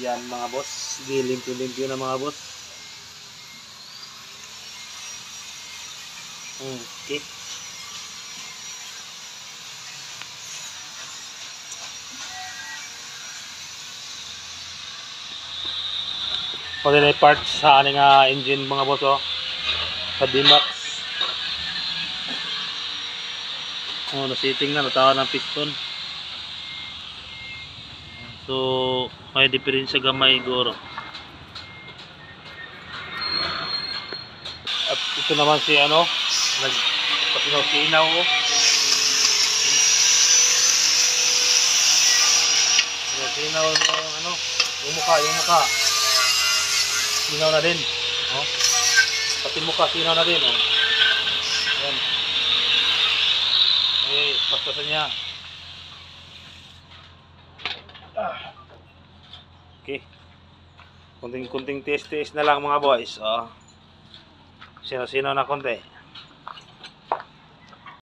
Yan mga boss. Limpyo-limpyo na mga boss. Okay. Pwede na parts sa aning engine mga boss oh. Sa D-Max. Oh, nasiting na, natawa ng piston. So, may diferensya gamay guro. At ito naman si ano, nagpasinaw-sinaw oh. Sinaw yung ano, yung mukha. Sinaw na din. Oh. Pati mukha, sinaw na din. Oh. Ayan. Eh, pastasan niya. Okay. Kunting test na lang mga boys. Oh. Sinaw na konti.